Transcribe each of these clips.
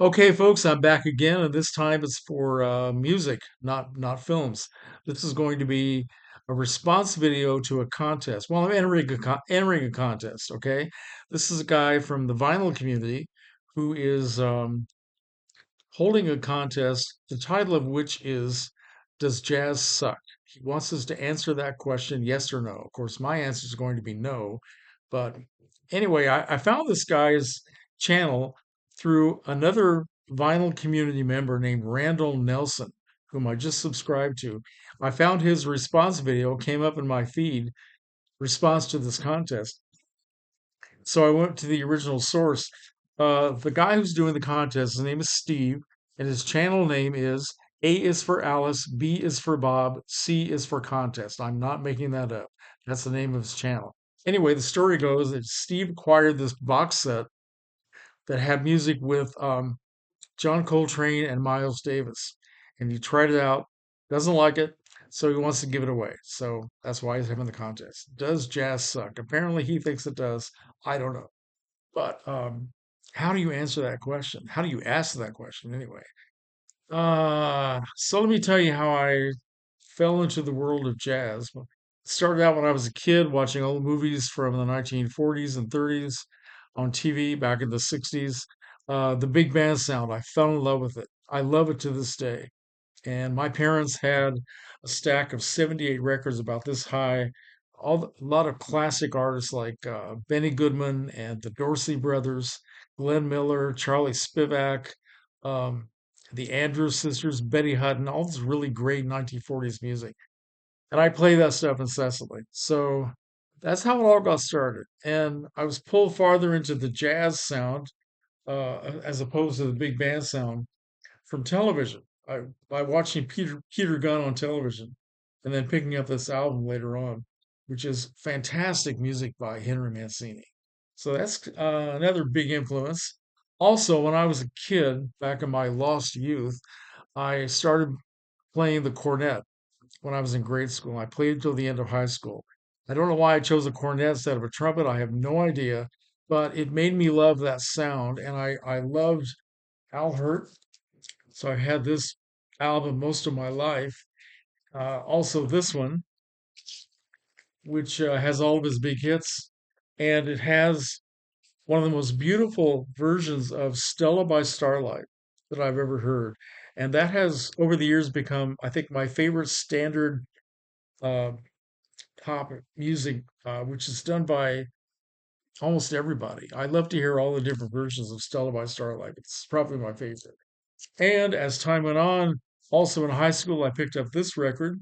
Okay, folks, I'm back again, and this time it's for music, not films. This is going to be a response video to a contest. Well, I'm entering a contest. Okay, this is a guy from the vinyl community who is holding a contest. The title of which is "Does Jazz Suck?" He wants us to answer that question, yes or no. Of course, my answer is going to be no, but anyway, I found this guy's channel through another vinyl community member named Randall Nelson, whom I just subscribed to. I found his response video came up in my feed, response to this contest. So I went to the original source. The guy who's doing the contest, his name is Steve, and his channel name is A is for Alice, B is for Bob, C is for contest. I'm not making that up. That's the name of his channel. Anyway, the story goes that Steve acquired this box set that had music with John Coltrane and Miles Davis. And he tried it out, doesn't like it, so he wants to give it away. So that's why he's having the contest. Does jazz suck? Apparently he thinks it does. I don't know. But how do you answer that question? How do you ask that question anyway? So let me tell you how I fell into the world of jazz. Well, it started out when I was a kid watching old movies from the 1940s and 30s on TV back in the 60s. The big band sound, I fell in love with it. I love it to this day. And my parents had a stack of 78 records about this high. A lot of classic artists like Benny Goodman and the Dorsey Brothers, Glenn Miller, Charlie Spivak, um, the Andrews Sisters, Betty Hutton, all this really great 1940s music. And I play that stuff incessantly. So that's how it all got started. And I was pulled farther into the jazz sound as opposed to the big band sound from television. By watching Peter Gunn on television, and then picking up this album later on, which is fantastic music by Henry Mancini. So that's another big influence. Also, when I was a kid, back in my lost youth, I started playing the cornet when I was in grade school. I played until the end of high school. I don't know why I chose a cornet instead of a trumpet. I have no idea, but it made me love that sound, and I loved Al Hurt, so I've had this album most of my life. Also, this one, which has all of his big hits, and it has one of the most beautiful versions of Stella by Starlight that I've ever heard. And that has, over the years, become, I think, my favorite standard uh, pop music, which is done by almost everybody. I love to hear all the different versions of Stella by Starlight. It's probably my favorite. And as time went on, also in high school, I picked up this record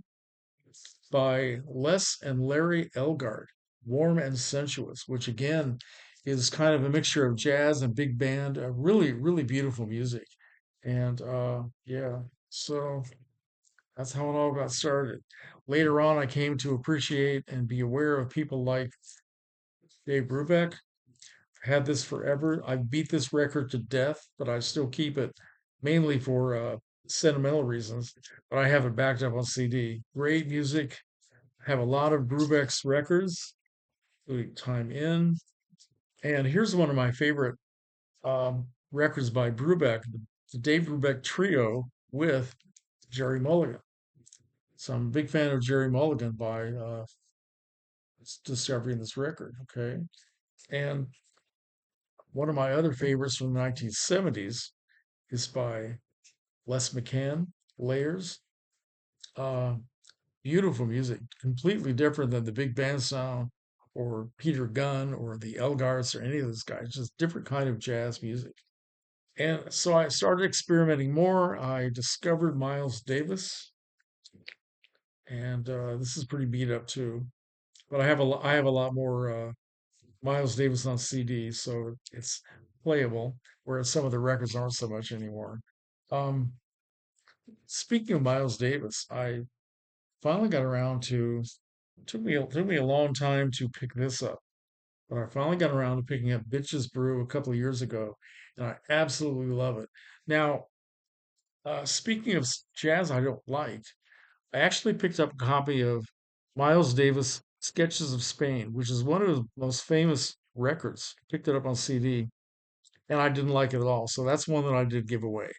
by Les and Larry Elgart, Warm and Sensuous, which again is kind of a mixture of jazz and big band, really, really beautiful music. And yeah, so that's how it all got started. Later on, I came to appreciate and be aware of people like Dave Brubeck. Had this forever. I beat this record to death, but I still keep it mainly for sentimental reasons. But I have it backed up on CD. Great music. Have a lot of Brubeck's records, including Time In. And here's one of my favorite records by Brubeck, the Dave Brubeck Trio with Jerry Mulligan. So I'm a big fan of Jerry Mulligan by discovering this record. Okay. And one of my other favorites from the 1970s is by Les McCann, Layers. Uh, Beautiful music, completely different than the big band sound or Peter Gunn or the Elgarts or any of those guys, just different kind of jazz music. And so I started experimenting more. I discovered Miles Davis, and this is pretty beat up too. But I have a lot more Miles Davis on CD, so it's playable. Whereas some of the records aren't so much anymore. Um, Speaking of Miles Davis, I finally got around to took me a long time to pick this up, but I finally got around to picking up Bitches Brew a couple of years ago, and I absolutely love it. Now, speaking of jazz I don't like, I actually picked up a copy of Miles Davis Sketches of Spain, which is one of the most famous records. Picked it up on CD, and I didn't like it at all. So that's one that I did give away.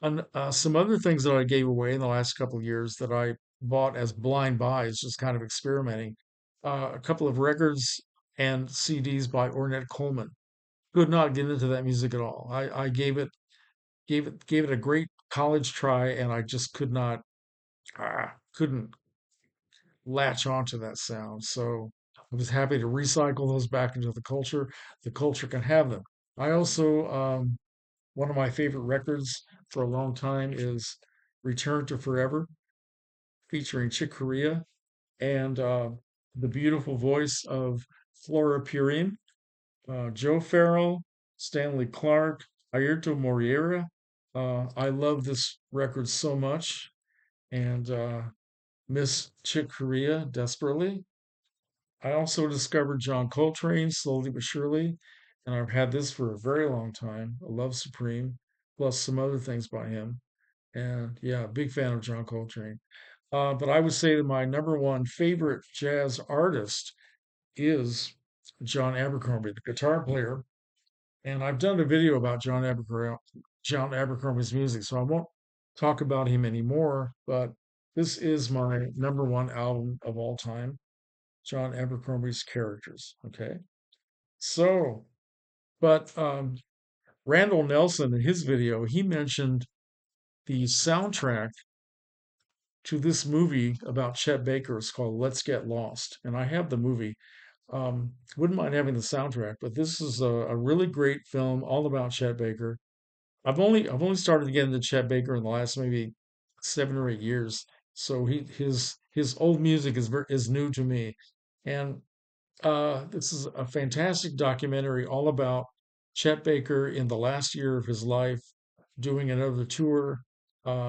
And some other things that I gave away in the last couple of years that I bought as blind buys, just kind of experimenting. A couple of records and CDs by Ornette Coleman. Could not get into that music at all. I gave it a great college try, and I just couldn't latch onto that sound. So I was happy to recycle those back into the culture. The culture can have them. I also one of my favorite records for a long time is Return to Forever, featuring Chick Corea and the beautiful voice of Flora Purin, Joe Farrell, Stanley Clark, Ayrton Moreira. I love this record so much and miss Chick Corea desperately. I also discovered John Coltrane slowly but surely, and I've had this for a very long time. A Love Supreme, plus some other things by him. And yeah, big fan of John Coltrane. But I would say that my number one favorite jazz artist is John Abercrombie, the guitar player. And I've done a video about John Abercrombie's music, so I won't talk about him anymore. But this is my number one album of all time, John Abercrombie's Characters. Okay, so but Randall Nelson in his video, he mentioned the soundtrack to this movie about Chet Baker. It's called Let's Get Lost, and I have the movie. Wouldn't mind having the soundtrack, but this is a really great film all about Chet Baker. I've only started to get into Chet Baker in the last maybe 7 or 8 years. So his old music is new to me, and this is a fantastic documentary all about Chet Baker in the last year of his life, doing another tour,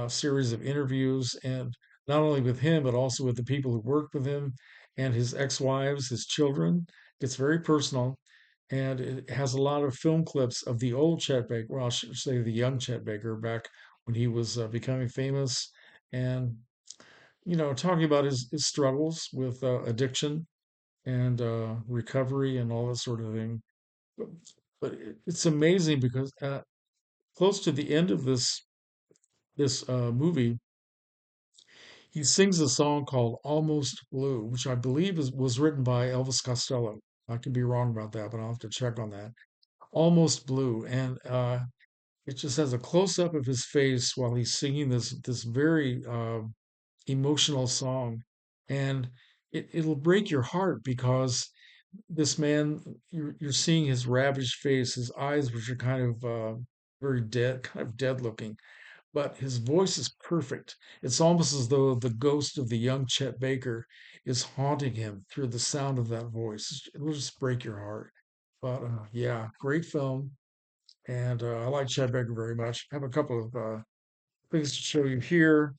series of interviews, and not only with him, but also with the people who worked with him and his ex-wives, his children. It's very personal, and it has a lot of film clips of the old Chet Baker, well, I should say the young Chet Baker back when he was becoming famous, and talking about his struggles with addiction and recovery and all that sort of thing. But, but it's amazing because close to the end of this movie, he sings a song called "Almost Blue," which I believe was written by Elvis Costello. I could be wrong about that, but I'll have to check on that. Almost Blue, and it just has a close up of his face while he's singing this very emotional song, and it'll break your heart because this man, you're seeing his ravaged face, his eyes, which are kind of very dead, kind of dead looking, but his voice is perfect. It's almost as though the ghost of the young Chet Baker is haunting him through the sound of that voice. It will just break your heart. But yeah, great film, and I like Chet Baker very much. I have a couple of things to show you here.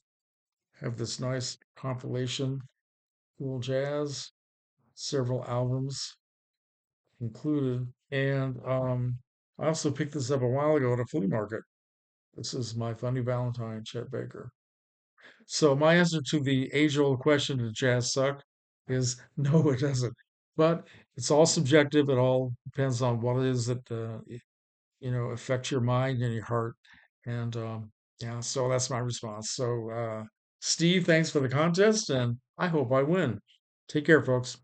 Have this nice compilation, cool jazz, several albums included. And I also picked this up a while ago at a flea market. This is My Funny Valentine, Chet Baker. So my answer to the age-old question, does jazz suck? Is no, it doesn't. But it's all subjective. It all depends on what it is that affects your mind and your heart. And yeah, so that's my response. So Steve, thanks for the contest, and I hope I win. Take care, folks.